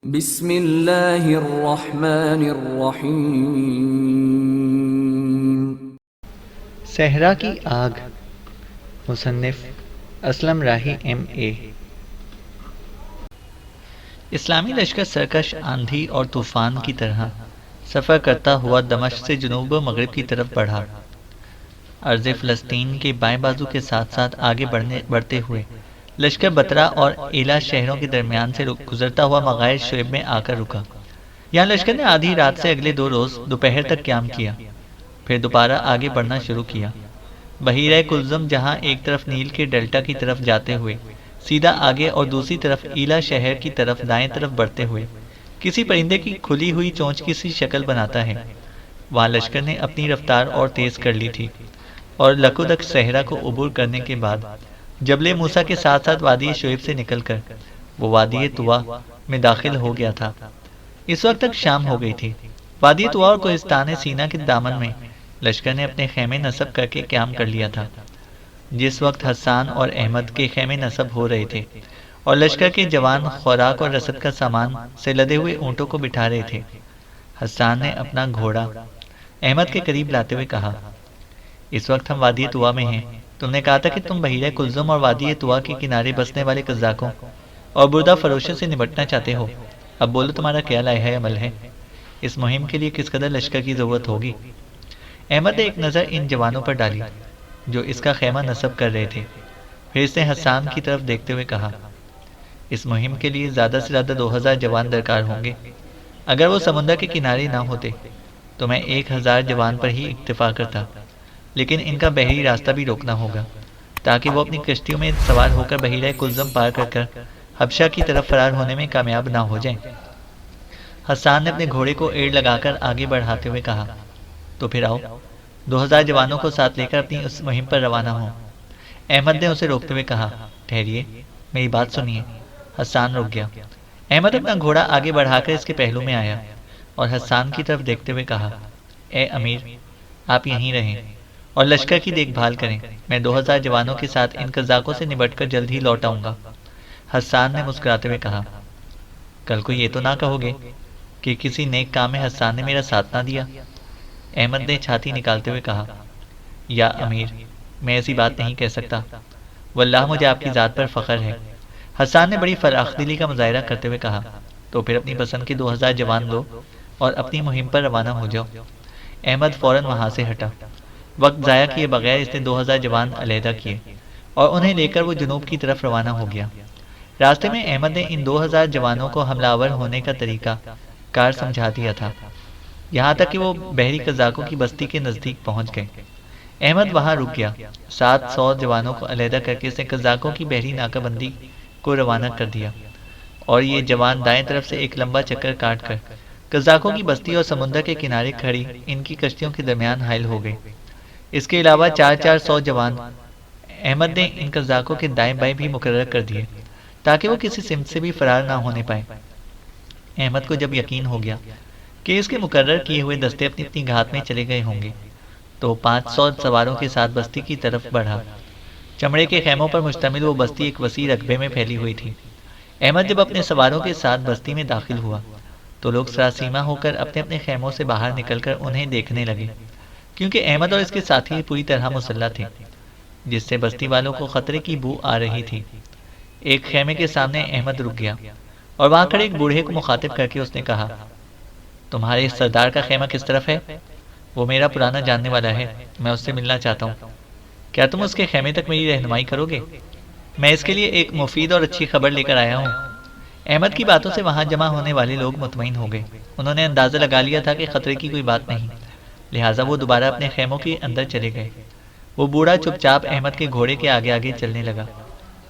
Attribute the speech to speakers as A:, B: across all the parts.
A: بسم اللہ الرحمن الرحیم۔
B: صحرا کی آگ، مصنف اسلم راہی M.A۔ اسلامی لشکر سرکش آندھی اور طوفان کی طرح سفر کرتا ہوا دمشق سے جنوب و مغرب کی طرف بڑھا۔ ارض فلسطین کے بائیں بازو کے ساتھ ساتھ آگے بڑھتے ہوئے لشکر بترا اور ایلا شہروں کے درمیان سے گزرتا ہوا مغائر شعیب میں آ کر رکا۔ یہاں لشکر نے آدھی رات سے اگلے 2 روز دوپہر تک قیام کیا، پھر دوبارہ آگے بڑھنا شروع کیا۔ بحیرہ کلزم جہاں ایک طرف نیل کے ڈیلٹا کی طرف جاتے ہوئے سیدھا آگے اور دوسری طرف ایلا شہر کی طرف دائیں طرف بڑھتے ہوئے کسی پرندے کی کھلی ہوئی چونچ کی سی شکل بناتا ہے، وہاں لشکر نے اپنی رفتار اور تیز کر لی تھی، اور لکودک صحرا کو عبور کرنے کے بعد جبل موسیٰ کے ساتھ ساتھ وادی شعیب سے نکل کر وہ وادی طوا میں داخل ہو گیا تھا۔ اس وقت تک شام ہو گئی تھی۔ وادی طوا اور کوہستان سینا کے دامن میں لشکر نے اپنے خیمے نصب کر کے قیام کر لیا تھا۔ جس وقت حسان اور احمد کے خیمے نصب ہو رہے تھے اور لشکر کے جوان خوراک اور رسد کا سامان سے لدے ہوئے اونٹوں کو بٹھا رہے تھے، حسان نے اپنا گھوڑا احمد کے قریب لاتے ہوئے کہا، اس وقت ہم وادی طوا میں ہیں۔ تم نے کہا تھا کہ تم بحیرہ کلزم اور وادی طوا کے کنارے بسنے والے قزاقوں اور بردہ فروشوں سے نمٹنا چاہتے ہو۔ اب بولو، تمہارا کیا لائحہ عمل ہے؟ اس مہم کے لیے کس قدر لشکر کی ضرورت ہوگی؟ احمد نے ایک نظر ان جوانوں پر ڈالی جو اس کا خیمہ نصب کر رہے تھے، پھر اس نے حسان کی طرف دیکھتے ہوئے کہا، اس مہم کے لیے زیادہ سے زیادہ 2000 جوان درکار ہوں گے۔ اگر وہ سمندر کے کنارے نہ ہوتے تو میں 1000 جوان پر ہی اکتفا کرتا، لیکن ان کا بحری راستہ بھی روکنا ہوگا تاکہ وہ اپنی کشتیوں میں سوار ہو کر بحیرہ کلزم پار کر حبشہ کی طرف فرار ہونے میں کامیاب نہ ہو جائیں۔ حسان نے اپنے گھوڑے کو ایڑ لگا کر آگے بڑھاتے ہوئے کہا، تو پھر آؤ، 2000 جوانوں کو ساتھ لے کر اپنی اس مہم پر روانہ ہوں۔ احمد نے اسے روکتے ہوئے کہا، ٹھہریے، میری بات سنیے۔ حسان رک گیا۔ احمد اپنا گھوڑا آگے بڑھا کر اس کے پہلو میں آیا اور حسان کی طرف دیکھتے ہوئے کہا، اے امیر، آپ یہیں رہیں اور لشکر کی دیکھ بھال کریں۔ میں 2000 جوانوں کے ساتھ ان قزاقوں سے نبٹ کر جلد ہی لوٹ آؤں گا۔ حسان نے مسکراتے ہوئے کہا، کل کو یہ تو نہ کہو گے کہ کسی نیک کام میں حسان نے میرا ساتھ نہ دیا؟ احمد نے چھاتی نکالتے ہوئے کہا، یا امیر، میں ایسی بات نہیں کہہ سکتا، واللہ مجھے آپ کی ذات پر فخر ہے۔ حسان نے بڑی فراخ دلی کا مظاہرہ کرتے ہوئے کہا، تو پھر اپنی پسند کے 2000 جوان لو اور اپنی مہم پر روانہ ہو جاؤ۔ احمد فوراً وہاں سے ہٹا۔ وقت ضائع کیے بغیر اس نے 2000 جوان علیحدہ کیے اور انہیں لے کر وہ جنوب کی طرف روانہ ہو گیا۔ راستے میں احمد نے ان 2000 جوانوں کو حملہ آور ہونے کا طریقہ کار سمجھا دیا تھا، یہاں تک کہ وہ بحری قزاقوں کی بستی کے نزدیک پہنچ گئے۔ احمد وہاں رک گیا۔ 700 جوانوں کو علیحدہ کر کے اس نے قزاقوں کی بحری ناکہ بندی کو روانہ کر دیا، اور یہ جوان دائیں طرف سے ایک لمبا چکر کاٹ کر قزاقوں کی بستی اور سمندر کے کنارے کھڑی ان کی کشتیوں کے درمیان حائل ہو گئے۔ اس کے علاوہ 400 جوان احمد نے ان قزاقوں کے دائیں بائیں بھی مقرر کر دیے تاکہ وہ کسی سمت سے بھی فرار نہ ہونے پائے۔ احمد کو جب یقین ہو گیا کہ اس کے مقرر کیے ہوئے دستے اپنی اپنی گھات میں چلے گئے ہوں گے، تو 500 سواروں کے ساتھ بستی کی طرف بڑھا۔ چمڑے کے خیموں پر مشتمل وہ بستی ایک وسیع رقبے میں پھیلی ہوئی تھی۔ احمد جب اپنے سواروں کے ساتھ بستی میں داخل ہوا تو لوگ سراسیمہ ہو کر اپنے اپنے خیموں سے باہر نکل کر انہیں دیکھنے لگے، کیونکہ احمد اور اس کے ساتھی پوری طرح مسلح تھے، جس سے بستی والوں کو خطرے کی بو آ رہی تھی۔ ایک خیمے کے سامنے احمد رک گیا اور وہاں کھڑے ایک بوڑھے کو مخاطب کر کے اس نے کہا، تمہارے اس سردار کا خیمہ کس طرف ہے؟ وہ میرا پرانا جاننے والا ہے، میں اس سے ملنا چاہتا ہوں۔ کیا تم اس کے خیمے تک میری رہنمائی کرو گے؟ میں اس کے لیے ایک مفید اور اچھی خبر لے کر آیا ہوں۔ احمد کی باتوں سے وہاں جمع ہونے والے لوگ مطمئن ہو گئے۔ انہوں نے اندازہ لگا لیا تھا کہ خطرے کی کوئی بات نہیں، لہٰذا وہ دوبارہ اپنے خیموں کے اندر چلے گئے۔ وہ بوڑھا چپ چاپ احمد کے گھوڑے کے آگے آگے چلنے لگا۔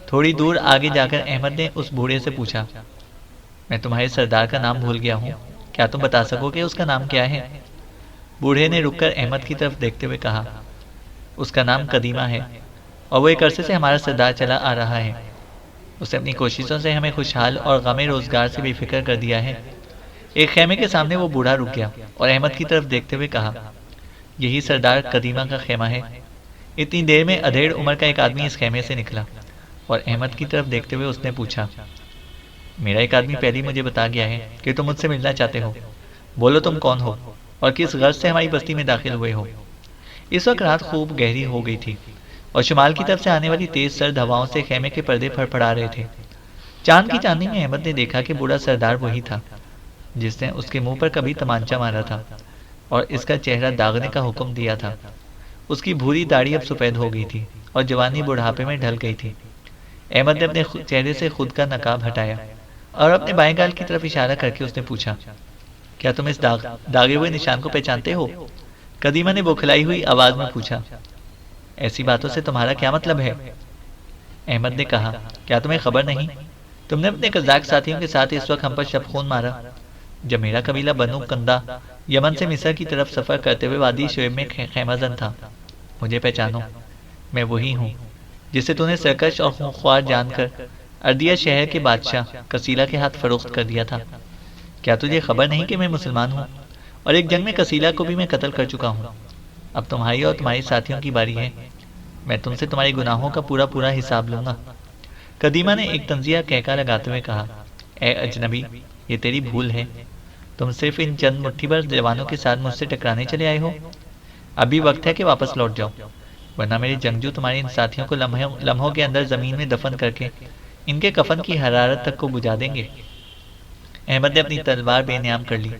B: تھوڑی دور آگے جا کر احمد نے اس بوڑھے سے پوچھا، میں تمہارے سردار کا نام بھول گیا ہوں، کیا تم بتا سکو گے اس کا نام کیا ہے؟ بوڑھے نے رک کر احمد کی طرف دیکھتے ہوئے کہا، اس کا نام قدیمہ ہے اور وہ ایک عرصے سے ہمارا سردار چلا آ رہا ہے۔ اس نے اپنی کوششوں سے ہمیں خوشحال اور غم روزگار سے بے فکر کر دیا ہے۔ ایک خیمے کے سامنے وہ بوڑھا رک گیا اور احمد کی طرف دیکھتے ہوئے کہا، یہی سردار قدیمہ کا خیمہ ہے۔ اتنی دیر میں ادھیڑ عمر کا ایک آدمی اس خیمے سے نکلا اور احمد کی طرف دیکھتے ہوئے اس نے پوچھا، میرا ایک آدمی پہلے ہی مجھے بتا گیا ہے کہ تم مجھ سے ملنا چاہتے ہو. بولو تم کون ہو اور کس غرض سے ہماری بستی میں داخل ہوئے ہو. اس وقت رات خوب گہری ہو گئی تھی اور شمال کی طرف سے آنے والی تیز سرد ہواؤں سے خیمے کے پردے پھڑپڑا رہے تھے. چاند کی چاندنی میں احمد نے دیکھا کہ بوڑھا سردار وہی تھا جس نے اس کے منہ پر کبھی تمانچہ مارا تھا اور اس کا چہرہ داغنے کا حکم دیا تھا. اس کی بھوری داڑھی اب سفید ہو گئی تھی اور جوانی بڑھاپے میں ڈھل گئی تھی. احمد نے اپنے چہرے سے خود کا نقاب ہٹایا اور اپنے بائیں گال کی طرف اشارہ کر کے اس نے پوچھا, کیا تم اس داغے ہوئے نشان کو پہچانتے ہو؟ قدیمہ نے بوکھلائی ہوئی آواز میں پوچھا. ایسی باتوں سے تمہارا کیا مطلب ہے؟ احمد نے کہا, کیا تمہیں خبر نہیں؟ تم نے اپنے قزاق ساتھیوں کے ساتھ اس وقت ہم پر شب خون مارا جب میرا قبیلہ بنو کندا یمن سے مصر کی طرف سفر کرتے ہوئے وادی شعیب میں خیمہ زن تھا. مجھے پہچانو, میں وہی ہوں جسے تو نے سرکش اور خونخوار جان کر اردیہ شہر کے بادشاہ کسیلہ کے ہاتھ فروخت کر دیا تھا. کیا تجھے خبر نہیں کہ میں مسلمان ہوں اور ایک جنگ میں کسیلہ کو بھی میں قتل کر چکا ہوں؟ اب تمہاری اور تمہاری ساتھیوں کی باری ہے. میں تم سے تمہارے گناہوں کا پورا حساب لوں گا. قدیمہ نے ایک طنزیہ کہکا لگاتے ہوئے کہا, اے اجنبی, یہ تیری بھول ہے. تم صرف ان چند مٹھی بھر جوانوں کے ساتھ مجھ سے ٹکرانے چلے آئے ہو. ابھی وقت ہے کہ واپس لوٹ جاؤ, ورنہ میرے جنگجو تمہارے ان ساتھیوں کو لمحوں کے اندر زمین میں دفن کر کے ان کے کفن کی حرارت تک کو بجھا دیں گے. احمد نے اپنی تلوار بے نیام کر لی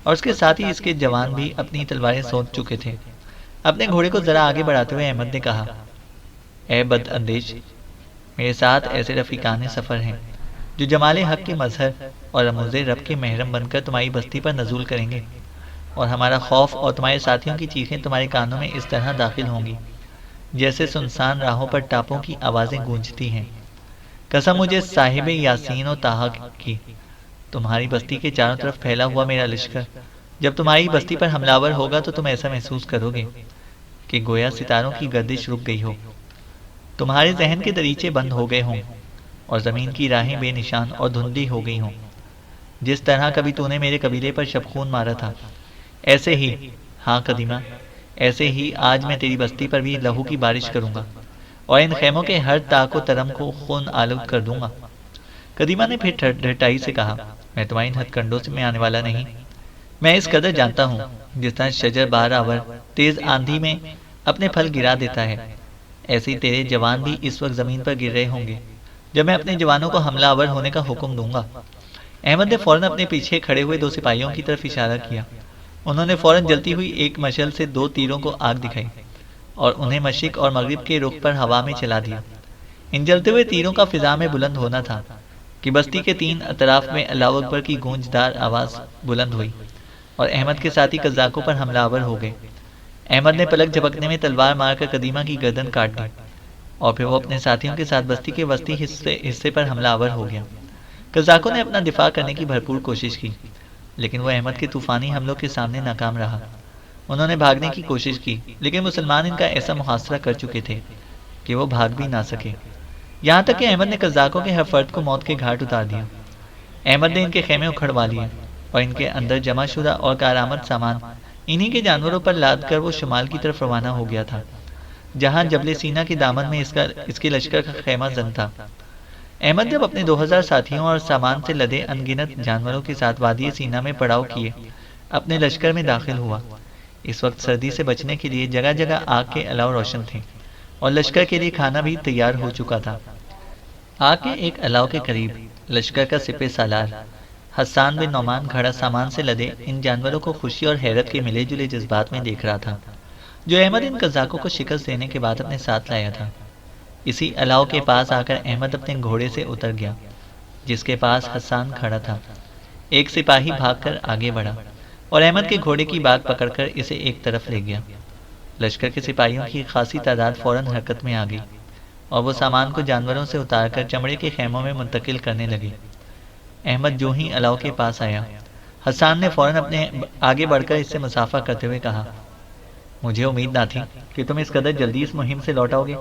B: اور اس کے ساتھ ہی اس کے جوان بھی اپنی تلواریں سونت چکے تھے. اپنے گھوڑے کو ذرا آگے بڑھاتے ہوئے احمد نے کہا, اے بد اندیش, میرے ساتھ ایسے رفیقان سفر ہیں جو جمال حق کے مظہر اور رموز رب کے محرم بن کر تمہاری بستی پر نزول کریں گے, اور ہمارا خوف اور تمہارے ساتھیوں کی چیخیں تمہارے کانوں میں اس طرح داخل ہوں گی جیسے سنسان راہوں پر ٹاپوں کی آوازیں گونجتی ہیں. قسم مجھے صاحب یاسین و طٰہٰ کی, تمہاری بستی کے چاروں طرف پھیلا ہوا میرا لشکر جب تمہاری بستی پر حملہ آور ہوگا تو تم ایسا محسوس کرو گے کہ گویا ستاروں کی گردش رک گئی ہو, تمہارے ذہن کے دریچے بند ہو گئے ہوں اور زمین کی راہیں بے نشان اور دھندلی ہو گئی ہوں. جس طرح کبھی تو نے میرے قبیلے پر شب خون مارا تھا, ایسے ہی, ہاں قدیمہ, ایسے ہی آج میں تیری بستی پر بھی لہو کی بارش کروں گا اور ان خیموں کے ہر تاک و ترم کو خون آلود کر دوں گا. قدیمہ نے پھر ڈھٹائی سے کہا, میں تمہاری ہتھ کنڈوں سے میں آنے والا نہیں. میں اس قدر جانتا ہوں جس طرح شجر بہار آور تیز آندھی میں اپنے پھل گرا دیتا ہے, ایسے ہی تیرے جوان بھی اس وقت زمین پر گر رہے ہوں گے جب میں اپنے جوانوں کو حملہ آور ہونے کا حکم دوں گا. احمد نے فوراً اپنے پیچھے کھڑے ہوئے 2 سپاہیوں کی طرف اشارہ کیا. انہوں نے فوراً جلتی ہوئی ایک مشعل سے 2 تیروں کو آگ دکھائی اور انہیں مشرق اور مغرب کے رخ پر ہوا میں چلا دیا. ان جلتے ہوئے تیروں کا فضا میں بلند ہونا تھا کہ بستی کے 3 اطراف میں اللہ اکبر کی گونجدار آواز بلند ہوئی اور احمد کے ساتھی قزاقوں پر حملہ آور ہو گئے. احمد نے پلک جھپکنے میں تلوار مار کر قدیمہ کی گردن کاٹ دی اور پھر وہ اپنے ساتھیوں کے ساتھ بستی کے وسطی حصے پر حملہ آور ہو گیا. قزاقوں نے اپنا دفاع کرنے کی بھرپور کوشش کی لیکن وہ احمد کے طوفانی حملوں کے سامنے ناکام رہا. انہوں نے بھاگنے کی کوشش کی لیکن مسلمان ان کا ایسا محاصرہ کر چکے تھے کہ وہ بھاگ بھی نہ سکے, یہاں تک کہ احمد نے قزاقوں کے ہر فرد کو موت کے گھاٹ اتار دیا. احمد نے ان کے خیمے اکھڑوا لیے اور ان کے اندر جمع شدہ اور کارآمد سامان انہی کے جانوروں پر لاد کر وہ شمال کی طرف روانہ ہو گیا تھا جہاں جبل سینا کے دامن میں اس کے لشکر کا خیمہ زن تھا. احمد جب اپنے 2000 ساتھیوں اور سامان سے لدے انگنت جانوروں کے ساتھ وادی سینا میں پڑاؤ کیے اپنے لشکر میں داخل ہوا. اس وقت سردی سے بچنے کے لیے جگہ جگہ آگ کے الاؤ روشن تھے اور لشکر کے لیے کھانا بھی تیار ہو چکا تھا. آگ کے ایک الاؤ کے قریب لشکر کا سپہ سالار حسان بن نعمان کھڑا سامان سے لدے ان جانوروں کو خوشی اور حیرت کے ملے جلے جذبات میں دیکھ رہا تھا جو احمد ان قزاقوں کو شکست دینے کے بعد اپنے ساتھ لایا تھا. اسی الاؤ کے پاس آ کر احمد اپنے گھوڑے سے اتر گیا جس کے پاس حسان کھڑا تھا. ایک سپاہی بھاگ کر آگے بڑھا اور احمد کے گھوڑے کی باگ پکڑ کر اسے ایک طرف لے گیا. لشکر کے سپاہیوں کی خاصی تعداد فوراً حرکت میں آ گئی اور وہ سامان کو جانوروں سے اتار کر چمڑے کے خیموں میں منتقل کرنے لگے. احمد جو ہی الاؤ کے پاس آیا, حسان نے فوراً اپنے آگے بڑھ کر اس سے مسافہ کرتے ہوئے کہا, مجھے امید نہ تھی کہ تم اس قدر جلدی اس مہم سے لوٹ آؤ گے.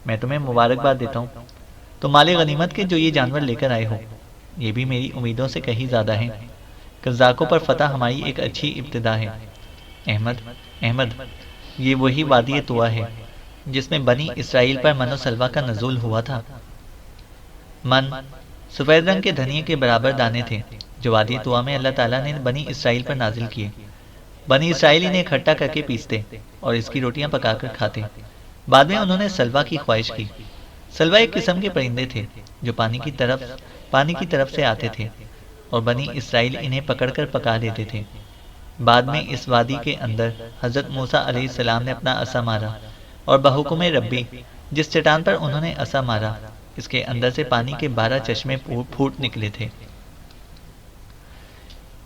B: میں تمہیں مبارکباد دیتا ہوں. تم مال غنیمت کے جو یہ جانور لے کر آئے ہو یہ بھی میری امیدوں سے کہیں زیادہ ہیں. قزاقوں پر فتح ہماری ایک اچھی ابتدا ہے. احمد, یہ وہی وادی طوا ہے جس میں بنی اسرائیل پر من و سلوہ کا نزول ہوا تھا. من سفید رنگ کے دھنیے کے برابر دانے تھے جو وادی طوا میں اللہ تعالیٰ نے بنی اسرائیل پر نازل کیے۔ بنی اسرائیل انہیں اکٹھا کر کے پیستے اور اس کی روٹیاں پکا کر کھاتے۔ بعد میں انہوں نے سلوا کی خواہش کی۔ سلوا ایک قسم کے پرندے تھے جو پانی کی طرف سے آتے تھے اور بنی اسرائیل انہیں پکڑ کر پکا لیتے تھے۔ بعد میں اس وادی کے اندر حضرت موسیٰ علیہ السلام نے اپنا عصا مارا اور بحکم ربی جس چٹان پر انہوں نے عصا مارا اس کے اندر سے پانی کے 12 چشمے پھوٹ نکلے تھے۔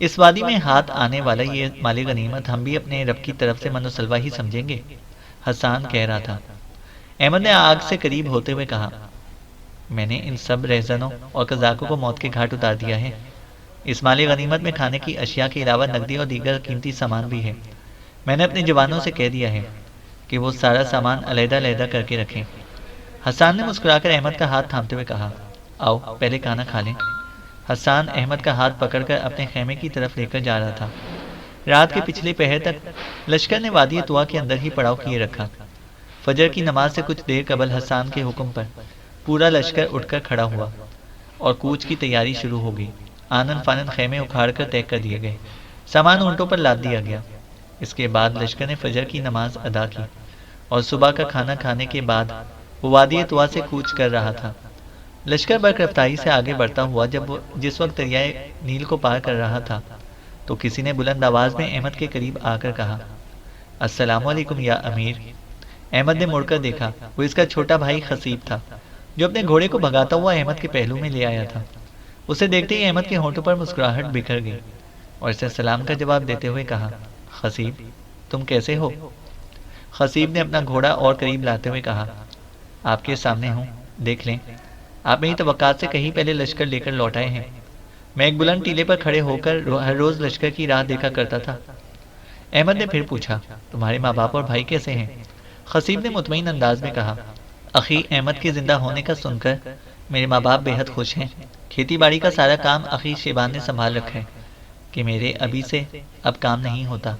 B: اس وادی میں ہاتھ آنے والا یہ مال غنیمت ہم بھی اپنے رب کی طرف سے من و سلوا ہی سمجھیں گے، حسان کہہ رہا تھا۔ احمد نے آگ سے قریب ہوتے ہوئے کہا، میں نے ان سب رہزنوں اور قزاقوں کو موت کے گھاٹ اتار دیا ہے۔ اس مال غنیمت میں کھانے کی اشیاء کے علاوہ نقدی اور دیگر قیمتی سامان بھی ہے۔ میں نے اپنے جوانوں سے کہہ دیا ہے کہ وہ سارا سامان علیحدہ علیحدہ کر کے رکھیں۔ حسان نے مسکرا کر احمد کا ہاتھ تھامتے ہوئے کہا، آؤ پہلے کھانا کھا لیں۔ حسان احمد کا ہاتھ پکڑ کر اپنے خیمے کی طرف لے کر جا رہا تھا۔ رات کے پچھلے پہر تک لشکر نے وادی طوا کے اندر ہی پڑاؤ کیے رکھا۔ فجر کی نماز سے کچھ دیر قبل حسان کے حکم پر پورا لشکر اٹھ کر کھڑا ہوا اور کوچ کی تیاری شروع ہو گئی۔ آنن فانن خیمے اکھاڑ کر طے کر دیے گئے، سامان اونٹوں پر لاد دیا گیا۔ اس کے بعد لشکر نے فجر کی نماز ادا کی اور صبح کا کھانا کھانے کے بعد وہ وادی طوا سے کوچ کر رہا تھا۔ لشکر برق رفتاری سے آگے بڑھتا ہوا جس وقت دریائے نیل کو پار کر رہا تھا تو کسی نے بلند آواز میں احمد کے قریب آ کر کہا، السلام علیکم یا امیر۔ احمد نے مڑ کر دیکھا، وہ اس کا چھوٹا بھائی خصیب تھا جو اپنے گھوڑے کو بھگاتا ہوا احمد کے پہلو میں لے آیا تھا۔ اسے دیکھتے ہی احمد کے ہونٹوں پر مسکراہٹ بکھر گئی اور اسے سلام کا جواب دیتے ہوئے کہا، خصیب تم کیسے ہو؟ خصیب نے اپنا گھوڑا اور قریب لاتے ہوئے کہا، آپ کے سامنے ہوں، دیکھ لیں، آپ میری توقعات سے کہیں پہلے لشکر لے کر لوٹ آئے ہیں۔ میں ایک بلند ٹیلے پر کھڑے ہو کر ہر روز لشکر کی راہ دیکھا کرتا تھا۔ احمد نے پھر پوچھا، تمہارے ماں باپ اور بھائی کیسے ہیں؟ خصیب نے مطمئن انداز میں کہا، اخی احمد کے زندہ ہونے کا سن کر میرے ماں باپ بے حد خوش ہیں۔ کھیتی باڑی کا سارا کام اخی شیبان نے سنبھال رکھا ہے کہ میرے ابھی سے اب کام نہیں ہوتا۔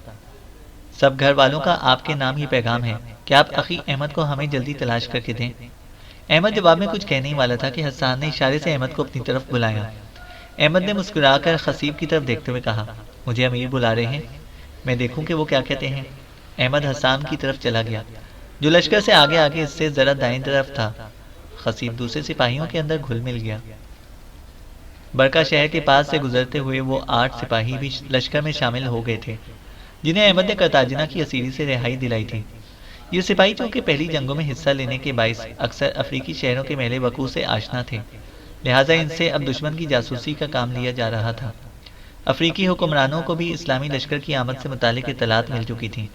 B: سب گھر والوں کا آپ کے نام ہی پیغام ہے کہ آپ اخی احمد کو ہمیں جلدی تلاش کر کے دیں۔ احمد جواب میں کچھ کہنے ہی والا تھا کہ حسان نے اشارے سے احمد کو اپنی طرف بلایا۔ احمد نے مسکرا کر خصیب کی طرف دیکھتے ہوئے کہا، مجھے امیر بلا رہے ہیں، میں دیکھوں کہ وہ کیا کہتے ہیں۔ احمد حسان کی طرف چلا گیا جو لشکر سے آگے آگے اس سے ذرا دائیں طرف تھا۔ خصیب دوسرے سپاہیوں کے اندر گھل مل گیا۔ برکا شہر کے پاس سے گزرتے ہوئے وہ 8 سپاہی بھی لشکر میں شامل ہو گئے تھے جنہیں احمد نے قرطاجنہ کی اسیری سے رہائی دلائی تھی۔ یہ سپاہی چونکہ پہلی جنگوں میں حصہ لینے کے باعث اکثر افریقی شہروں کے میلے وقوع سے آشنا تھے، لہٰذا ان سے اب دشمن کی جاسوسی کا کام لیا جا رہا تھا۔ افریقی حکمرانوں کو بھی اسلامی لشکر کی آمد سے متعلق اطلاعات مل چکی تھیں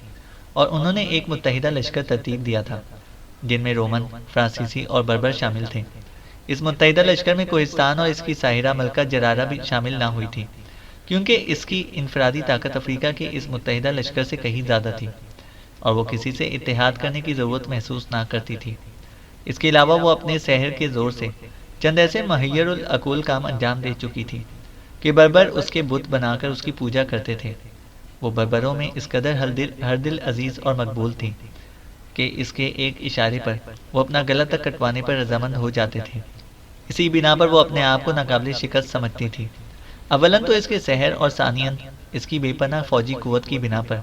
B: اور انہوں نے ایک متحدہ لشکر ترتیب دیا تھا جن میں رومن، فرانسیسی اور بربر شامل تھے۔ اس متحدہ لشکر میں کوہستان اور اس کی ساحرہ ملکہ جرارہ بھی شامل نہ ہوئی تھی کیونکہ اس کی انفرادی طاقت افریقہ کے اس متحدہ لشکر سے کہیں زیادہ تھی اور وہ کسی سے اتحاد کرنے کی ضرورت محسوس نہ کرتی تھی۔ اس کے علاوہ وہ اپنے سحر کے زور سے چند ایسے محیر العقول کام انجام دے چکی تھی کہ بربر اس کے بت بنا کر اس کی پوجا کرتے تھے۔ وہ بربروں میں اس قدر ہر دل عزیز اور مقبول تھی کہ اس کے ایک اشارے پر وہ اپنا گلا تک کٹوانے پر رضامند ہو جاتے تھے۔ اسی بنا پر وہ اپنے آپ کو ناقابل شکست سمجھتی تھی، اولاً تو اس کے سحر اور ثانیاً اس کی بے پناہ فوجی قوت کی بنا پر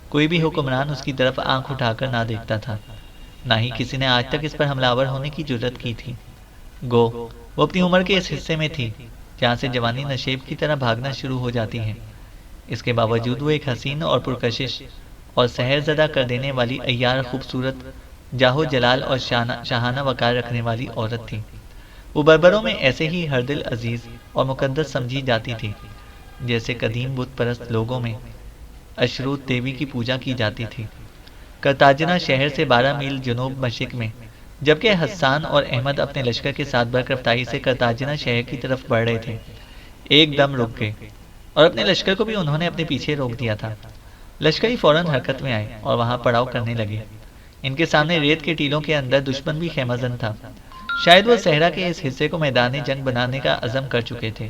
B: کوئی بھی حکمران اس کی طرف آنکھ اٹھا کر نہ دیکھتا تھا، نہ ہی کسی نے آج تک اس پر حملہ آور ہونے کی جرت کی تھی۔ گو وہ اپنی عمر کے اس حصے میں تھی جہاں سے جوانی نشیب کی طرح بھاگنا شروع ہو جاتی ہے۔ اس کے باوجود وہ ایک حسین اور پرکشش اور سحر زدہ کر دینے والی عیار خوبصورت، جاہو جلال اور شاہانہ وقار رکھنے والی عورت تھی۔ وہ بربروں میں ایسے ہی ہر دل عزیز اور مقدس سمجھی جاتی تھی جیسے قدیم بت پرست لوگوں میں اشروت دیوی کی پوجا کی جاتی تھی۔ قرطاجنہ شہر سے 12 میل جنوب مشرق میں جبکہ حسان اور احمد اپنے لشکر کے ساتھ برق رفتاری سے قرطاجنہ شہر کی طرف بڑھ رہے تھے، ایک دم رک گئے اور اپنے لشکر کو بھی انہوں نے اپنے پیچھے روک دیا تھا۔ لشکری فوراً حرکت میں آئے اور وہاں پڑاؤ کرنے لگے۔ ان کے سامنے ریت کے ٹیلوں کے اندر دشمن بھی خیمہ زن تھا، شاید وہ صحرا کے اس حصے کو میدان جنگ بنانے کا عزم کر چکے تھے۔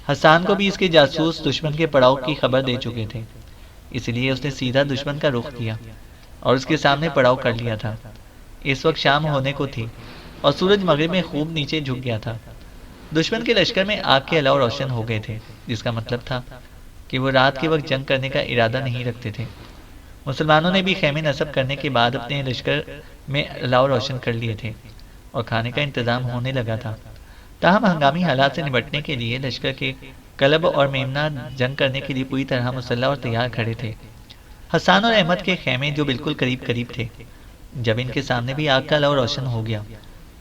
B: حسان کو بھی اس کے جاسوس دشمن کے پڑاؤ کی خبر دے چکے تھے، اس لیے اس نے سیدھا دشمن کا رخ کیا اور اس کے سامنے پڑاؤ کر لیا تھا۔ اس وقت شام ہونے کو تھی اور سورج مغرب میں خوب نیچے جھک گیا تھا۔ دشمن کے لشکر میں آگ کے الاؤ روشن ہو گئے تھے، جس کا مطلب تھا کہ وہ رات کے وقت جنگ کرنے کا ارادہ نہیں رکھتے تھے۔ مسلمانوں نے بھی خیمے نصب کرنے کے بعد اپنے لشکر میں الاؤ روشن کر لیے تھے اور کھانے کا انتظام ہونے لگا تھا۔ تاہم ہنگامی حالات سے نمٹنے کے لیے لشکر کے کلب اور میمنہ جنگ کرنے کے لیے پوری طرح مسلح اور تیار کھڑے تھے۔ حسان اور احمد کے خیمے جو بالکل قریب قریب تھے، جب ان کے سامنے بھی آگ کا الاؤ روشن ہو گیا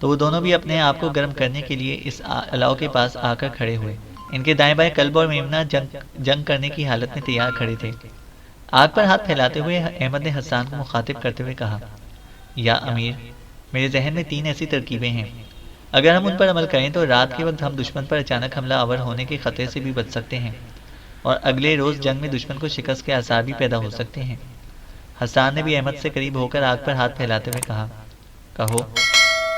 B: تو وہ دونوں بھی اپنے آپ کو گرم کرنے کے لیے اس الاؤ کے پاس آ کر کھڑے ہوئے۔ ان کے دائیں بائیں کلب اور میمنہ جنگ کرنے کی حالت میں تیار کھڑے تھے۔ آگ پر ہاتھ پھیلاتے ہوئے احمد نے حسان کو مخاطب کرتے ہوئے کہا، یا امیر، میرے ذہن میں 3 ایسی ترکیبیں ہیں، اگر ہم ان پر عمل کریں تو رات کے وقت ہم دشمن پر اچانک حملہ آور ہونے کے خطرے سے بھی بچ سکتے ہیں اور اگلے روز جنگ میں دشمن کو شکست کے آثار بھی پیدا ہو سکتے ہیں۔ حسان نے بھی احمد سے قریب ہو کر آگ پر ہاتھ پھیلاتے ہوئے کہا، کہو،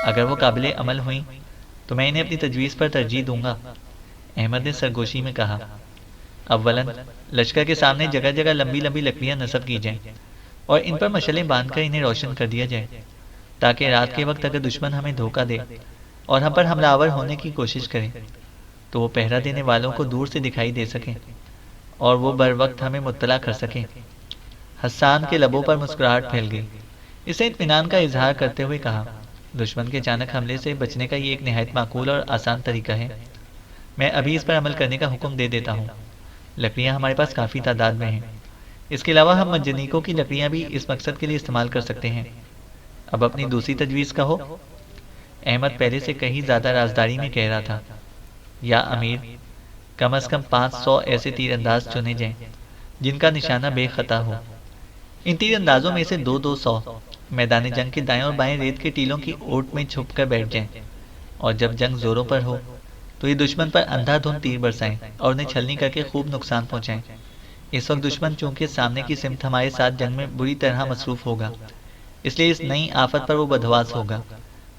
B: اگر وہ قابل عمل ہوئیں تو میں انہیں اپنی تجویز پر ترجیح دوں گا۔ احمد نے سرگوشی میں کہا، اولاً لشکر کے سامنے جگہ جگہ لمبی لمبی لکڑیاں نصب کی جائیں اور ان پر مشعلیں باندھ کر انہیں روشن کر دیا جائے، تاکہ رات کے وقت اگر دشمن ہمیں دھوکہ دے اور ہم پر حملہ آور ہونے کی کوشش کریں تو وہ پہرا دینے والوں کو دور سے دکھائی دے سکیں اور وہ بر وقت ہمیں مطلع کر سکیں۔ حسان کے لبوں پر مسکراہٹ پھیل گئی۔ اسے اطمینان کا اظہار کرتے ہوئے کہا، دشمن کے اچانک حملے سے بچنے کا یہ ایک نہایت معقول اور آسان طریقہ ہے، میں ابھی اس پر عمل کرنے کا حکم دے دیتا ہوں۔ لکڑیاں ہمارے پاس کافی تعداد میں ہیں، اس کے علاوہ ہم منجنیقوں کی لکڑیاں بھی اس مقصد کے لیے استعمال کر سکتے ہیں۔ اب اپنی دوسری تجویز کہو۔ احمد پہلے سے کہیں زیادہ رازداری میں کہہ رہا تھا، یا امیر، کم از کم 500 ایسے تیر انداز چنے جائیں جن کا نشانہ بے خطا ہو۔ ان تیر اندازوں میں سے 200 میدان جنگ کے دائیں اور بائیں ریت کے ٹیلوں کی اوٹ میں چھپ کر بیٹھ جائیں، اور جب جنگ زوروں پر ہو تو یہ دشمن پر اندھا دھند تیر برسائیں اور انہیں چھلنی کر کے خوب نقصان پہنچائیں۔ اس وقت دشمن چونکہ سامنے کی سمت ہمارے ساتھ جنگ میں بری طرح مصروف ہوگا، اس لیے اس نئی آفت پر وہ بدحواس ہوگا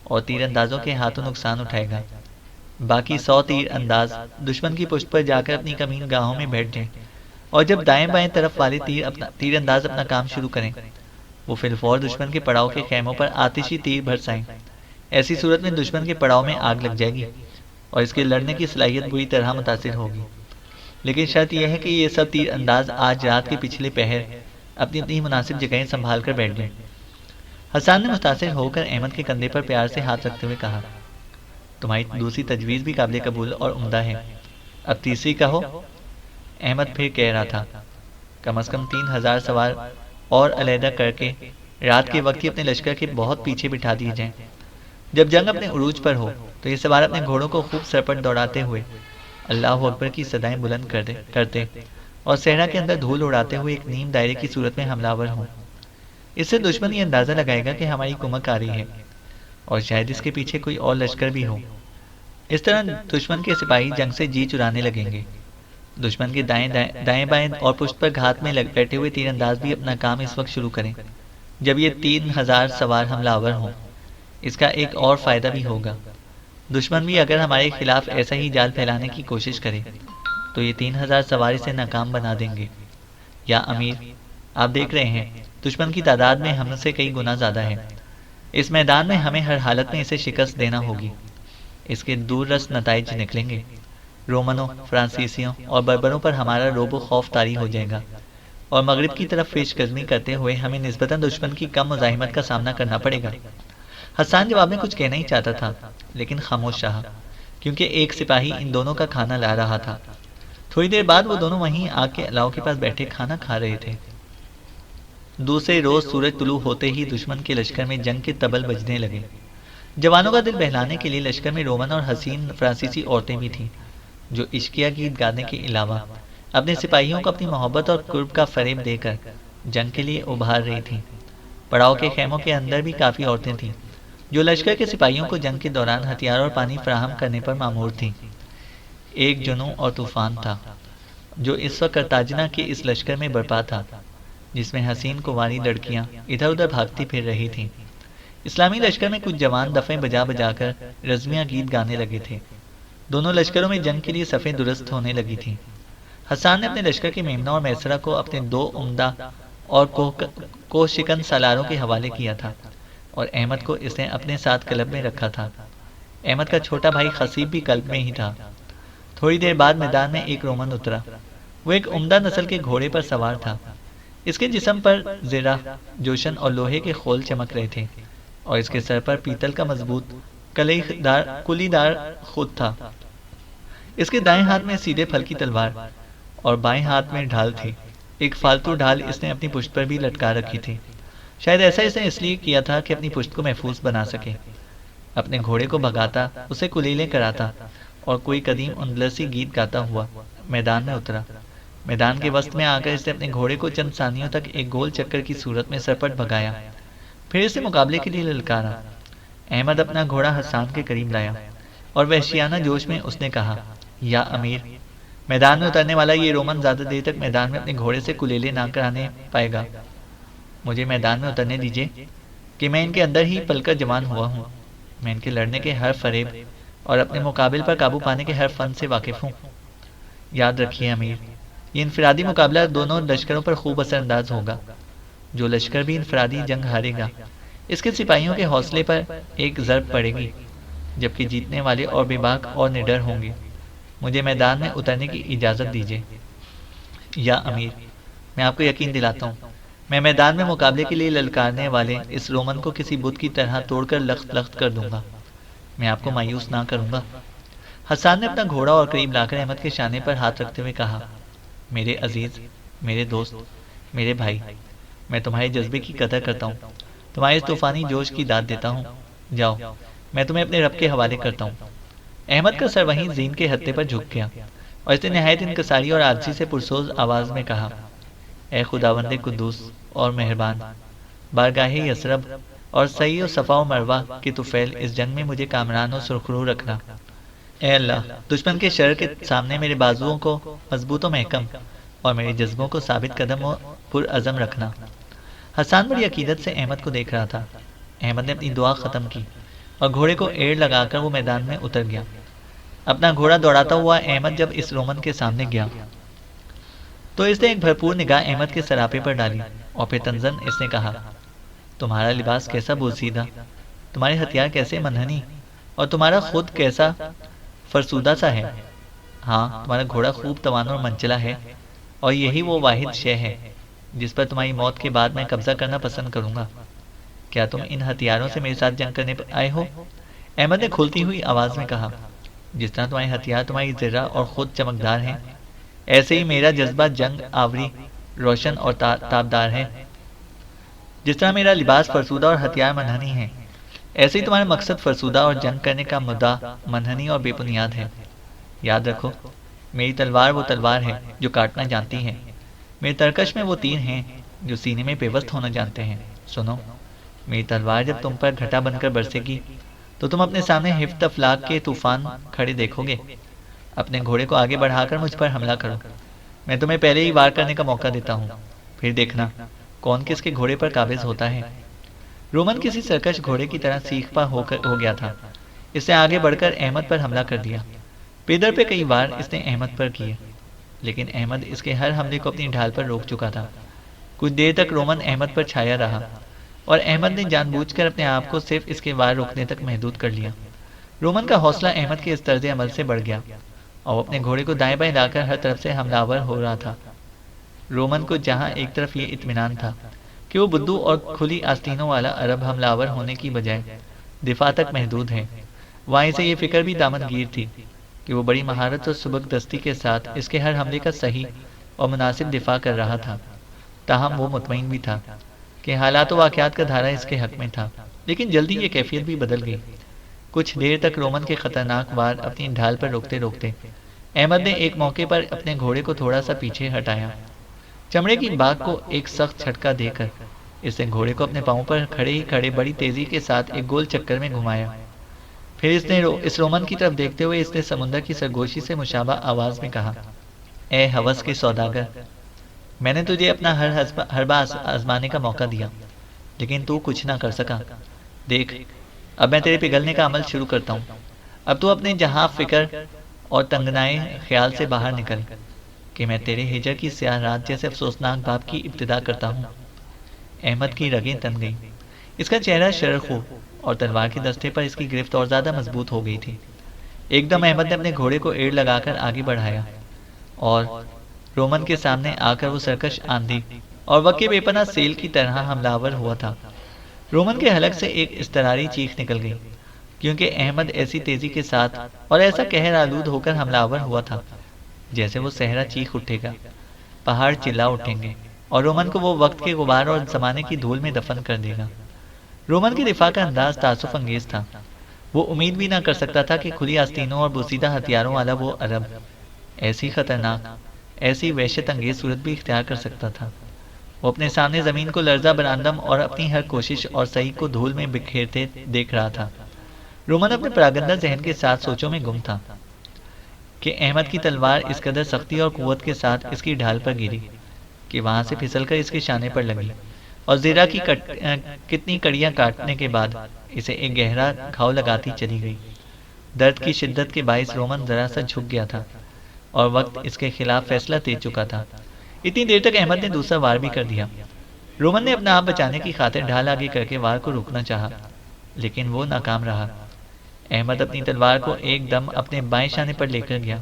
B: اور تیر اندازوں کے ہاتھوں نقصان اٹھائے گا۔ باقی 100 تیر انداز دشمن کی پشت پر جا کر اپنی کمین گاہوں میں بیٹھ جائیں، اور جب دائیں بائیں طرف والے تیر انداز اپنا کام شروع کریں، وہ فی الفور دشمن کے پڑاؤ کے خیموں پر آتشی تیر برسائیں۔ ایسی صورت میں دشمن کے پڑاؤ میں آگ لگ جائے گی اور اس کے لڑنے کی صلاحیت بری طرح متاثر ہوگی، لیکن شرط یہ ہے کہ یہ سب تیر انداز آج رات کے پچھلے پہر اپنی اپنی مناسب جگہیں سنبھال کر بیٹھ جائیں۔ حسان نے متاثر ہو کر احمد کے کندھے پر پیار سے ہاتھ رکھتے ہوئے کہا، تمہاری دوسری تجویز بھی قابل قبول اور عمدہ ہے، اب تیسری کہو۔ احمد پھر کہہ رہا تھا، کم از کم 3000 سوار اور علیحدہ کر کے رات کے وقت ہی اپنے لشکر کے بہت پیچھے بٹھا دیے جائیں۔ جب جنگ اپنے عروج پر ہو تو یہ سوار اپنے گھوڑوں کو خوب سرپٹ دوڑاتے ہوئے اللہ اکبر کی صدائیں بلند کرتے اور صحرا کے اندر دھول اڑاتے ہوئے ایک نیم دائرے کی صورت میں حملہ آور ہوں۔ اس سے دشمن یہ اندازہ لگائے گا کہ ہماری کمک آ رہی ہے اور شاید اس کے پیچھے کوئی اور لشکر بھی ہو۔ اس طرح دشمن کے سپاہی جنگ سے جی چرانے لگیں گے۔ دشمن کے دائیں بائیں اور پشت پر گھات میں بیٹھے ہوئے تیر انداز بھی اپنا کام اس وقت شروع کریں جب یہ 3000 سوار حملہ آور ہوں۔ اس کا ایک اور فائدہ بھی ہوگا، دشمن بھی اگر ہمارے خلاف ایسا ہی جال پھیلانے کی کوشش کرے تو یہ 3000 سوار اسے ناکام بنا دیں گے۔ یا امیر، آپ دیکھ رہے ہیں دشمن کی تعداد میں ہم سے کئی گنا زیادہ ہے، اس میدان میں ہمیں ہر حالت میں اسے شکست دینا ہوگی۔ اس کے دور رس نتائج نکلیں گے، رومنوں، فرانسیسیوں اور بربروں پر ہمارا رعب و خوف طاری ہو جائے گا اور مغرب کی طرف پیش قدمی کرتے ہوئے ہمیں نسبتاً دشمن کی کم مزاحمت کا سامنا کرنا پڑے گا۔ حسان جواب میں کچھ کہنا ہی چاہتا تھا لیکن خاموش رہا، کیونکہ ایک سپاہی ان دونوں کا کھانا لا رہا تھا۔ تھوڑی دیر بعد وہ دونوں وہیں آگ کے الاؤ کے پاس بیٹھے کھانا کھا رہے تھے۔ دوسرے روز سورج طلوع ہوتے ہی دشمن کے لشکر میں جنگ کے طبل بجنے لگے۔ جوانوں کا دل بہلانے کے لیے لشکر میں رومن اور حسین فرانسیسی عورتیں بھی تھیں، جو عشقیہ گیت گانے کے علاوہ اپنے سپاہیوں کو اپنی محبت اور قرب کا فریب دے کر جنگ کے لیے ابھار رہی تھیں۔ پڑاؤ کے خیموں کے اندر بھی کافی عورتیں تھیں جو لشکر کے سپاہیوں کو جنگ کے دوران ہتھیار اور پانی فراہم کرنے پر مامور تھیں۔ ایک جنوں اور طوفان تھا جو اس وقت کرتاجنہ کے اس لشکر میں برپا تھا، جس میں حسین کنواری لڑکیاں ادھر ادھر بھاگتی پھر رہی تھیں۔ اسلامی لشکر میں کچھ جوان دفیں بجا بجا کر رزمیہ گیت گانے لگے تھے۔ دونوں لشکروں میں جنگ کے لیے صفیں درست ہونے لگی تھیں۔ حسان نے اپنے لشکر کے میمنہ اور میسرہ کو اپنے 2 عمدہ اور کوہ شکن سالاروں کے حوالے کیا تھا اور احمد کو اس نے اپنے ساتھ کلب میں رکھا تھا۔ احمد کا چھوٹا بھائی خصیب بھی قلب میں ہی تھا۔ تھوڑی دیر بعد میدان میں ایک رومن اترا۔ وہ ایک عمدہ نسل کے گھوڑے پر سوار تھا۔ اس کے جسم پر زرہ، جوشن اور لوہے کے خول چمک رہے تھے، اور اس کے سر پر پیتل کا مضبوط کلی دار خود تھا۔ اس کے دائیں ہاتھ میں سیدھے پھل کی تلوار اور بائیں ہاتھ میں ڈھال تھی۔ ایک فالتو ڈھال اس نے اپنی پشت پر بھی لٹکا رکھی تھی۔ شاید ایسا اس نے اس لیے کیا تھا کہ اپنی پشت کو محفوظ بنا سکے۔ اپنے گھوڑے کو بھگاتا، اسے کلیلیں کراتا اور کوئی قدیم اندلسی گیت گاتا ہوا میدان میں اترا۔ میدان کے وسط میں آ کر اس نے اپنے گھوڑے کو چند ثانیوں تک ایک گول چکر کی صورت میں سرپٹ بھگایا، پھر اسے مقابلے کے لیے للکارا۔ احمد اپنا گھوڑا حسان کے قریب لایا اور وحشیانہ جوش میں اس نے کہا، یا امیر، میدان میں اترنے والا یہ رومن زیادہ دیر تک میدان میں اپنے گھوڑے سے کلیلے نہ کرانے پائے گا۔ مجھے میدان میں اترنے دیجیے کہ میں ان کے اندر ہی پل کر جوان ہوا ہوں۔ میں ان کے لڑنے کے ہر فریب اور اپنے مقابل پر قابو پانے کے ہر فن سے واقف ہوں۔ یاد رکھیے امیر، یہ انفرادی مقابلہ دونوں لشکروں پر خوب اثر انداز ہوگا۔ جو لشکر بھی انفرادی جنگ ہارے گا، اس کے سپاہیوں کے حوصلے پر ایک ضرب پڑے گی، جبکہ جیتنے والے اور بے باک اور نڈر ہوں گے۔ مجھے میدان میں اترنے کی اجازت دیجیے۔ یا امیر، میں آپ کو یقین دلاتا ہوں، میں میدان میں مقابلے کے لیے للکارنے والے اس رومن کو کسی بت کی طرح توڑ کر لخت لخت کر دوں گا۔ میں آپ کو مایوس نہ کروں گا۔ حسان نے اپنا گھوڑا اور قریب لا کر احمد کے شانے پر ہاتھ رکھتے ہوئے کہا، میرے عزیز، میرے دوست، میرے بھائی، میں تمہارے جذبے کی قدر کرتا ہوں، تمہارے اس طوفانی جوش کی داد دیتا ہوں۔ جاؤ، میں تمہیں اپنے رب کے حوالے کرتا ہوں۔ احمد کا سر وہیں زین کے ہتھے پر جھک گیا اور اس نے نہایت انکساری اور عاجزی سے پرسوز آواز میں کہا، اے خداوند قدوس اور مہربان، بارگاہ یثرب اور صحیح و صفا و مروہ کے طفیل، اس جنگ میں مجھے کامران و سرخرو رکھنا۔ اے اللہ، دشمن کے شر کے سامنے میرے بازوؤں کو مضبوط و محکم اور میرے جذبوں کو ثابت قدم و پرعزم رکھنا۔ حسان بڑی عقیدت سے احمد کو دیکھ رہا تھا۔ احمد نے اپنی دعا ختم کی اور گھوڑے کو ایڑ لگا کر وہ میدان میں اتر گیا۔ اپنا گھوڑا دوڑاتا ہوا احمد جب اس رومن کے سامنے گیا تو اس نے ایک بھرپور نگاہ احمد کے سراپے پر ڈالی اور پھر تنزن اس نے کہا، تمہارا لباس کیسا بوسیدہ، تمہارے ہتھیار کیسے منہنی، اور تمہارا خود کیسا فرسودہ سا ہے۔ ہاں، تمہارا گھوڑا خوب توان اور منچلا ہے، اور یہی وہ واحد شے ہے جس پر تمہاری موت کے بعد میں قبضہ کرنا پسند کروں گا۔ کیا تم ان ہتھیاروں سے میرے ساتھ جنگ کرنے پر آئے ہو؟ احمد نے کھلتی ہوئی آواز میں کہا، جس طرح تمہارے ہتھیار تمہاری زرہ اور خود چمکدار ہیں، ایسے ہی میرا جذبہ جنگ آوری، روشن اور تابدار ہے۔ جس طرح میرا لباس فرسودہ اور ہتھیار منہنی ہے، ایسے ہی تمہارا مقصد فرسودہ اور جنگ کرنے کا مدعا منہنی اور بے بنیاد ہے۔ یاد رکھو، میری تلوار وہ تلوار ہے جو کاٹنا جانتی ہے، میرے ترکش میں وہ تیر ہیں جو سینے میں پیوست ہونا جانتے ہیں۔ سنو، میری تلوار جب تم پر گھٹا بن کر برسے گی تو تم اپنے سامنے ہفت افلاک کے طوفان کھڑے دیکھو گے۔ اپنے گھوڑے کو آگے بڑھا کر مجھ پر حملہ کرو، میں تمہیں پہلے ہی وار کرنے کا موقع دیتا ہوں، پھر دیکھنا کون کس کے گھوڑے پر قابض ہوتا ہے۔ رومن کسی سرکش گھوڑے کی طرح سیخ پا ہو گیا تھا۔ اس نے آگے بڑھ کر احمد پر حملہ کر دیا۔ پیدر پہ کئی وار اس نے احمد پر کیے، لیکن احمد اس کے ہر حملے کو اپنی ڈھال پر روک چکا تھا۔ کچھ دیر تک رومن احمد پر چھایا رہا، اور احمد نے جان بوجھ کر اپنے آپ کو صرف اس کے وار روکنے تک محدود کر لیا۔ رومن کا حوصلہ احمد کے اس طرز عمل سے بڑھ گیا اور وہ اپنے گھوڑے کو دائیں بائیں لا کر ہر طرف سے حملہ آور ہو رہا تھا۔ رومن کو جہاں ایک طرف یہ اطمینان تھا کہ وہ بدو اور کھلی آستینوں والا عرب حملہ آور ہونے کی بجائے دفاع تک محدود ہے، وہاں سے یہ فکر بھی دامن گیر تھی کہ وہ بڑی مہارت اور سبک دستی کے ساتھ اس کے ہر حملے کا صحیح اور مناسب دفاع کر رہا تھا۔ تاہم وہ مطمئن بھی تھا کہ حالات و واقعات کا دھارا اس کے حق میں تھا، لیکن جلدی یہ کیفیت بھی بدل گئی۔ کچھ دیر تک رومن کے خطرناک وار اپنی ڈھال پر روکتے روکتے احمد نے ایک موقع پر اپنے گھوڑے کو تھوڑا سا پیچھے ہٹایا۔ چمڑے کی باغ کو ایک سخت جھٹکا دے کر اس نے گھوڑے کو اپنے پاؤں پر کھڑے ہی کھڑے بڑی تیزی کے ساتھ ایک گول چکر میں گھمایا۔ پھر اس رومن کی طرف دیکھتے ہوئے اس نے سمندر کی سرگوشی سے مشابہ آواز میں کہا، اے ہوس کے سوداگر، میں نے تجھے اپنا حربہ آزمانے کا موقع دیا، لیکن تو کچھ نہ کر سکا۔ دیکھ، اب میں تیرے پگھلنے کا عمل شروع کرتا ہوں۔ اب تو اپنے جہاں فکر اور تنگنائے خیال سے باہر نکل کہ میں تیرے ہجر کی سیاہ رات جیسے افسوسناک باب کی ابتدا کرتا ہوں۔ احمد کی رگیں تن گئیں۔ اس کا چہرہ شرخ ہو اور تلوار کے دستے پر اس کی گرفت اور زیادہ مضبوط ہو گئی تھی۔ ایک دم احمد نے اپنے گھوڑے کو ایڑ لگا کر آگے بڑھایا اور رومن کے سامنے آ کر وہ سرکش آندھی اور وقع بے پناہ سیل کی طرح حملہ آور ہوا تھا۔ رومن کے حلق سے ایک اضطراری چیخ نکل گئی، کیونکہ احمد ایسی تیزی کے ساتھ اور ایسا قہر آلود ہو کر حملہ آور ہوا تھا جیسے وہ صحرا چیخ اٹھے گا، پہاڑ چلا اٹھیں گے اور رومن کو وہ وقت کے غبار اور زمانے کی دھول میں دفن کر دے گا۔ رومن کے دفاع کا انداز تعصف انگیز تھا۔ وہ امید بھی نہ کر سکتا تھا کہ کھلی آستینوں اور بوسیدہ ہتھیاروں والا وہ عرب ایسی خطرناک، ایسی وحشت انگیز صورت بھی اختیار کر سکتا تھا۔ وہ اپنے سامنے زمین کو لرزہ براندم اور اپنی ہر کوشش اور سعی کو دھول میں بکھیرتے دیکھ رہا تھا۔ رومن اپنے پراگندہ ذہن کے ساتھ سوچوں میں گم تھا کہ احمد کی تلوار اس قدر سختی اور قوت کے ساتھ اس کی ڈھال پر گری کہ وہاں سے پھسل کر اس کے شانے پر لگی اور زیرہ کی کتنی کڑیاں کاٹنے کے بعد اسے ایک گہرا گھاؤ لگاتی چلی گئی۔ درد کی شدت کے باعث رومن ذرا سا جھک گیا تھا اور وقت اس کے خلاف فیصلہ دے چکا تھا۔ اتنی دیر تک احمد نے دوسرا وار بھی کر دیا۔ رومن نے اپنا آپ بچانے کی خاطر ڈھال آگے کر کے وار کو روکنا چاہا، لیکن وہ ناکام رہا۔ احمد اپنی تلوار کو ایک دم اپنے بائیں شانے پر لے کر گیا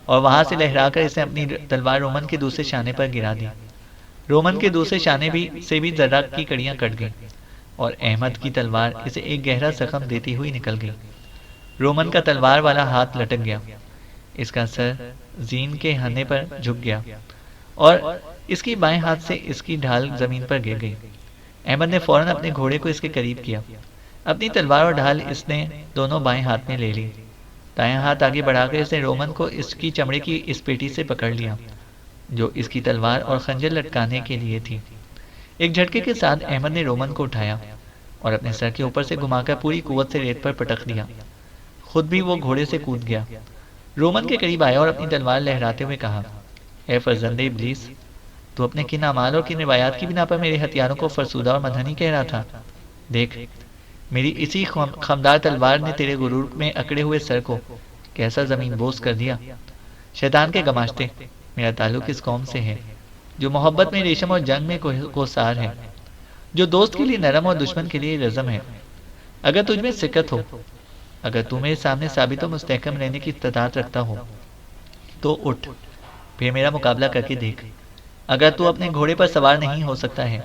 B: اور وہاں سے لہرا کر اسے اپنی تلوار رومن کے دوسرے شانے پر گرا دی۔ رومن کے دوسرے شانے سے بھی ذرہ کی کڑیاں کٹ گئیں اور احمد کی تلوار اسے ایک گہرا زخم دیتی ہوئی نکل گئی۔ رومن کا تلوار والا ہاتھ لٹک گیا، اس کا سر زین کے ہنے پر جھک گیا اور اس کی بائیں ہاتھ سے اس کی ڈھال زمین پر گر گئی۔ احمد نے فوراً اپنے گھوڑے کو اس کے قریب کیا۔ اپنی تلوار اور ڈھال اس نے دونوں بائیں ہاتھ میں لے لی۔ دایاں ہاتھ آگے بڑھا کر اس نے رومن کو اس کی چمڑے کی اس پیٹی سے پکڑ لیا جو اس کی تلوار اور خنجر لٹکانے کے لیے تھی۔ ایک جھٹکے کے ساتھ احمد نے رومن کو اٹھایا اور اپنے سر کے اوپر سے گھما کر پوری قوت سے ریت پر پٹک دیا۔ خود بھی وہ گھوڑے سے کود گیا۔ رومن کے قریب آیا اور اپنی تلوار لہراتے ہوئے کہا، اے فرزند ابلیس، تو اپنے کن اعمال اور کن روایات کی بنا پر میرے ہتھیاروں کو فرسودہ اور منحنی کہہ رہا تھا؟ دیکھ، میری اسی خمدار تلوار نے تیرے غرور میں اکڑے ہوئے سر کو کیسا زمین بوس کر دیا۔ شیطان کے گماشتے، میرا تعلق اس قوم سے ہے جو محبت میں ریشم اور جنگ میں کوسار ہے، جو دوست کے لیے نرم اور دشمن کے لیے رزم ہے۔ اگر تجھ میں سکت ہو، اگر تو میرے سامنے ثابت و مستحکم رہنے کی استطاعت رکھتا ہو تو اٹھ، پھر میرا مقابلہ کر کے دیکھ۔ اگر تو اپنے گھوڑے پر سوار نہیں ہو سکتا ہے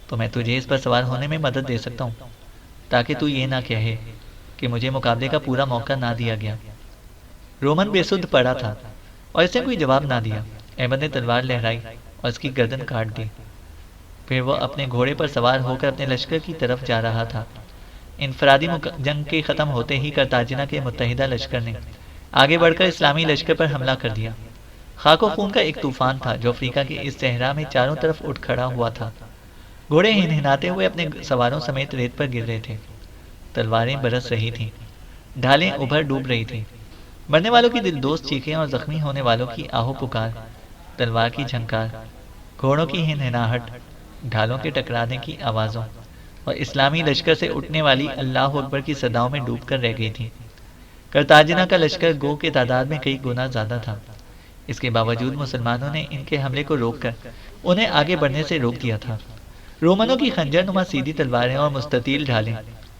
B: تو میں تجھے اس پر سوار ہونے میں مدد دے سکتا ہوں، تاکہ تو یہ نہ کہے کہ مجھے مقابلے کا پورا موقع نہ دیا گیا۔ رومن بے سدھ پڑا تھا اور اس نے کوئی جواب نہ دیا۔ احمد نے تلوار لہرائی اور اس کی گردن کاٹ دی۔ پھر وہ اپنے گھوڑے پر سوار ہو کر اپنے لشکر کی طرف جا رہا تھا۔ انفرادی جنگ کے ختم ہوتے ہی کرتاجنہ کے متحدہ لشکر نے آگے بڑھ کر اسلامی لشکر پر حملہ کر دیا۔ خاک و خون کا ایک طوفان تھا جو افریقہ کے اس صحرا میں چاروں طرف اٹھ کھڑا ہوا تھا۔ گھوڑے ہنہناتے ہوئے اپنے سواروں سمیت ریت پر گر رہے تھے، تلواریں برس رہی تھیں، ڈھالیں ابھر ڈوب رہی تھیں۔ مرنے والوں کی دل دوست چیخیں اور زخمی ہونے والوں کی آہو پکار، تلوار کی جھنکار، گھوڑوں کی ہنہناہٹ، ڈھالوں کے ٹکرانے کی آوازوں اور اسلامی لشکر سے اٹھنے والی اللہ اکبر کی صداؤں میں ڈوب کر رہ گئی تھی۔ کرتاجنہ کا لشکر گو کے تعداد میں کئی گنا زیادہ تھا۔ اس کے باوجود مسلمانوں نے ان کے حملے کو روک کر انہیں آگے بڑھنے سے روک دیا تھا۔ رومنوں کی خنجر نما سیدھی تلواریں اور مستطیل ڈھالیں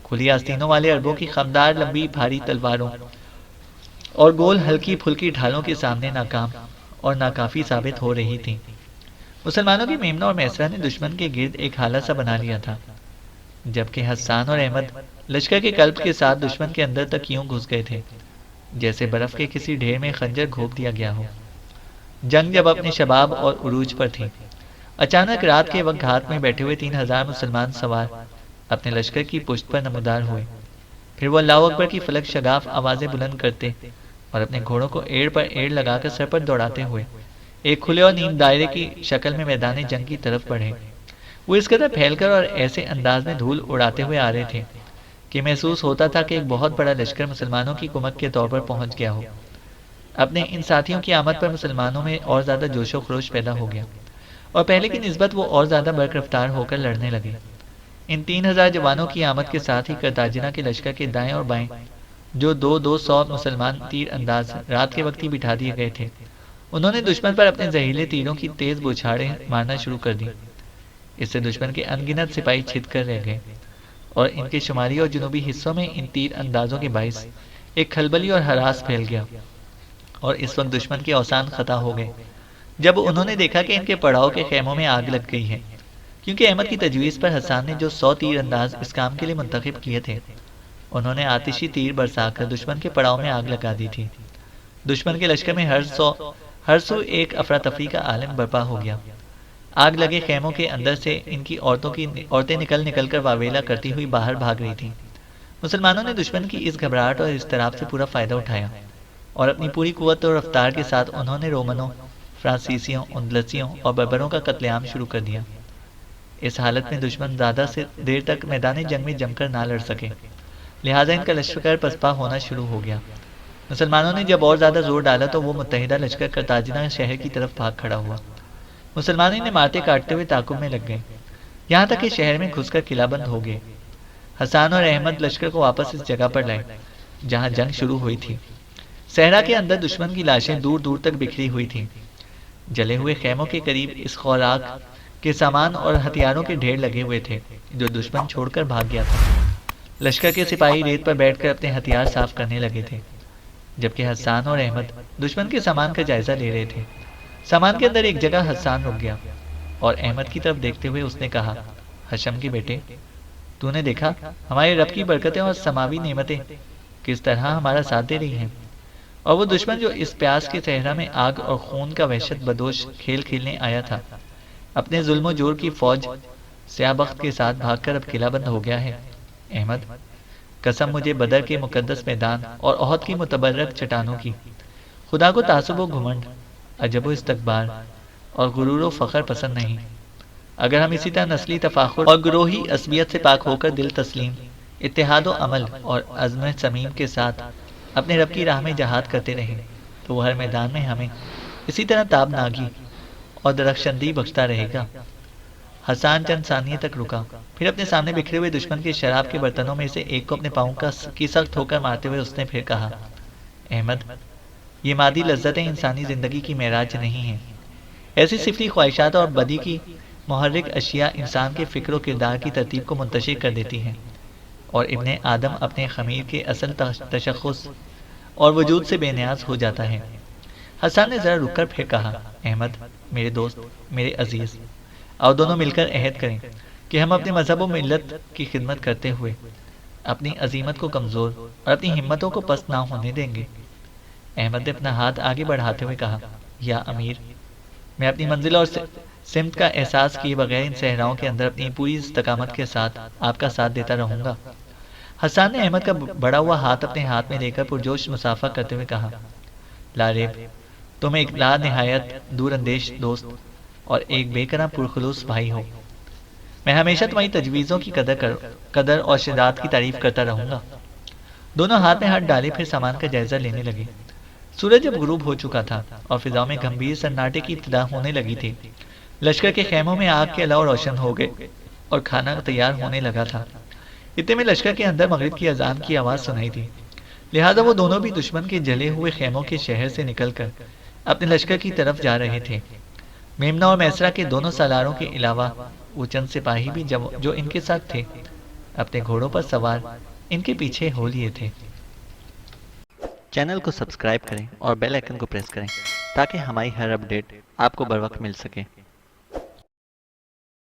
B: کھلی آستینوں والے عربوں کی خمدار لمبی بھاری تلواروں اور گول ہلکی پھلکی ڈھالوں کے سامنے ناکام اور ناکافی ثابت ہو رہی تھیں۔ مسلمانوں کی میمنہ اور میسرہ نے دشمن کے گرد ایک حالہ سا بنا لیا تھا، جبکہ حسان اور احمد لشکر کے قلب کے ساتھ دشمن کے اندر تک یوں گھس گئے تھے جیسے برف کے کسی ڈھیر میں خنجر گھونپ دیا گیا ہو۔ جنگ جب اپنے شباب اور عروج پر تھی، اچانک رات کے وقت گھات میں بیٹھے ہوئے 3000 مسلمان سوار اپنے لشکر کی پشت پر نمودار ہوئے۔ پھر وہ اللہ اکبر کی فلک شگاف آوازیں بلند کرتے اور اپنے گھوڑوں کو ایڑ پر ایڑ لگا کر سر پر دوڑاتے ہوئے ایک کھلے اور نیم دائرے کی شکل میں میدان جنگ کی طرف بڑھے۔ وہ اس قدر پھیل کر اور ایسے انداز میں دھول اڑاتے ہوئے آ رہے تھے کہ محسوس ہوتا تھا کہ ایک بہت بڑا لشکر مسلمانوں کی کمک کے طور پر پہنچ گیا ہو۔ اپنے ان ساتھیوں کی آمد پر مسلمانوں میں اور زیادہ جوش و خروش پیدا ہو گیا اور پہلے کی نسبت وہ اور زیادہ برق رفتار ہو کر لڑنے لگے۔ ان 3000 جوانوں کی آمد کے ساتھ ہی کرتاجنہ کے لشکر کے دائیں اور بائیں جو 200 مسلمان تیر انداز رات کے وقت ہی بٹھا دیے گئے تھے، انہوں نے دشمن پر اپنے زہریلے تیروں کی تیز بوچھاڑیں مارنا شروع کر دی۔ اس سے دشمن کے ان گنت سپاہی چھت کر رہ گئے۔ اور ان کے شمالی اور جنوبی حصوں میں ان تیر اندازوں کے باعث ایک کھلبلی اور ہراس پھیل گیا، اور اس وقت دشمن کے اوسان خطا ہو گئے جب انہوں نے دیکھا کہ ان کے پڑاؤ کے خیموں میں آگ لگ گئی ہے، کیونکہ احمد کی تجویز پر حسان نے جو 100 تیر انداز اس کام کے لیے منتخب کیے تھے، انہوں نے آتشی تیر برسا کر دشمن کے پڑاؤ میں آگ لگا دی تھی۔ دشمن کے لشکر میں ہر سو ایک افراتفری کا عالم برپا ہو گیا۔ آگ لگے خیموں کے اندر سے ان کی عورتیں نکل کر واویلا کرتی ہوئی باہر بھاگ رہی تھیں۔ مسلمانوں نے دشمن کی اس گھبراہٹ اور اضطراب سے پورا فائدہ اٹھایا، اور اپنی پوری قوت اور رفتار کے ساتھ انہوں نے رومنوں، فرانسیسیوں، اندلسیوں اور بربروں کا قتل عام شروع کر دیا۔ اس حالت میں دشمن زیادہ سے دیر تک میدان جنگ میں جم کر نہ لڑ سکے، لہٰذا ان کا لشکر پسپا ہونا شروع ہو گیا۔ مسلمانوں نے جب اور زیادہ زور ڈالا تو وہ متحدہ لشکر کرتاجنہ شہر کی طرف بھاگ کھڑا ہوا۔ مسلمانوں نے مارتے کاٹتے ہوئے تعاقب میں لگ گئے، یہاں تک کہ شہر میں گھس کر قلعہ بند ہو گئے۔ حسان اور احمد لشکر کو واپس اس جگہ پر لائے جہاں جنگ شروع ہوئی تھی۔ صحرا کے اندر دشمن کی لاشیں دور دور تک بکھری ہوئی تھیں۔ جلے ہوئے خیموں کے قریب اس خوراک کے سامان اور ہتھیاروں کے ڈھیر لگے ہوئے تھے جو دشمن چھوڑ کر بھاگ گیا تھا۔ لشکر کے سپاہی ریت پر بیٹھ کر اپنے ہتھیار صاف کرنے لگے تھے، جبکہ حسان اور احمد دشمن کے سامان کا جائزہ لے رہے تھے۔ سامان کے اندر ایک جگہ حسان رک گیا اور احمد کی طرف دیکھتے ہوئے اس نے کہا، حشم کے بیٹے، تو نے دیکھا ہمارے رب کی برکتیں اور سماوی نعمتیں کس طرح ہمارا ساتھ دے رہی ہیں، اور وہ دشمن جو اس پیاس کے صحرا میں آگ اور خون کا وحشت بدوش کھیل کھیلنے آیا تھا، اپنے ظلم و جور کی فوج سیاہ بخت کے ساتھ بھاگ کر اب قلعہ بند ہو گیا ہے۔ احمد، قسم مجھے بدر کے مقدس میدان اور احد کی متبرک چٹانوں کی، خدا کو تعصب و گھمنڈ، عجب و استکبار اور غرور و فخر پسند نہیں۔ اگر ہم اسی طرح نسلی تفاخر اور گروہی عصبیت سے پاک ہو کر دل تسلیم، اتحاد و عمل اور عزم صمیم کے ساتھ اپنے رب کی راہ میں جہاد کرتے رہیں تو وہ ہر میدان میں ہمیں اسی طرح تابناکی اور درخشندگی بخشتا رہے گا۔ حسان چند ثانیے تک رکا، پھر اپنے سامنے بکھرے ہوئے دشمن کے شراب کے برتنوں میں سے ایک کو اپنے پاؤں کی سخت ہو کر مارتے ہوئے اس نے پھر کہا، احمد، یہ مادی لذتیں انسانی زندگی کی معراج نہیں ہیں۔ ایسی سفلی خواہشات اور بدی کی محرک اشیاء انسان کے فکر و کردار کی ترتیب کو منتشر کر دیتی ہیں، اور ابن آدم اپنے خمیر کے اصل تشخص اور وجود سے بے نیاز ہو جاتا ہے۔ حسان نے ذرا رک کر پھر کہا، احمد میرے دوست، میرے عزیز، اور دونوں مل کر عہد کریں کہ ہم اپنے مذہب و ملت کی خدمت کرتے ہوئے اپنی عظیمت کو کمزور اور اپنی ہمتوں کو پست نہ ہونے دیں گے۔ احمد نے اپنا ہاتھ آگے بڑھاتے ہوئے کہا، یا امیر، میں اپنی منزل اور سمت کا احساس کیے بغیر ان صحراؤں کے اندر اپنی پوری استقامت کے ساتھ آپ کا ساتھ دیتا رہوں گا۔ حسان نے احمد کا بڑا ہوا ہاتھ اپنے ہاتھ میں لے کر پرجوش مصافحہ کرتے ہوئے کہا، لا ریب، تم ایک لا نہایت دور اندیش دوست اور ایک بے کرم پرخلوص بھائی ہو۔ میں ہمیشہ تمہاری تجویزوں کی قدر اور شجاعت کی تعریف کرتا رہوں گا۔ دونوں ہاتھ میں ہاتھ ڈالے پھر سامان کا جائزہ لینے لگے۔ سورج جب غروب ہو چکا تھا اور فضاؤں میں گمبھیر سناٹے کی ابتدا ہونے لگی تھی، لشکر کے خیموں میں آگ کے الاؤ روشن ہو گئے اور کھانا تیار ہونے لگا تھا۔ اتنے میں لشکر کے اندر مغرب کی اذان کی آواز سنائی دی، لہذا وہ دونوں بھی دشمن کے جلے ہوئے خیموں کے شہر سے نکل کر اپنے لشکر کی طرف جا رہے تھے۔ میمنہ اور میسرہ کے دونوں سالاروں کے علاوہ وہ چند سپاہی بھی جو ان کے ساتھ تھے، اپنے گھوڑوں پر سوار ان کے پیچھے ہو لیے تھے۔
C: چینل کو سبسکرائب کریں اور بیل آئیکن کو پریس کریں تاکہ ہماری ہر اپڈیٹ آپ کو بر وقت مل سکے۔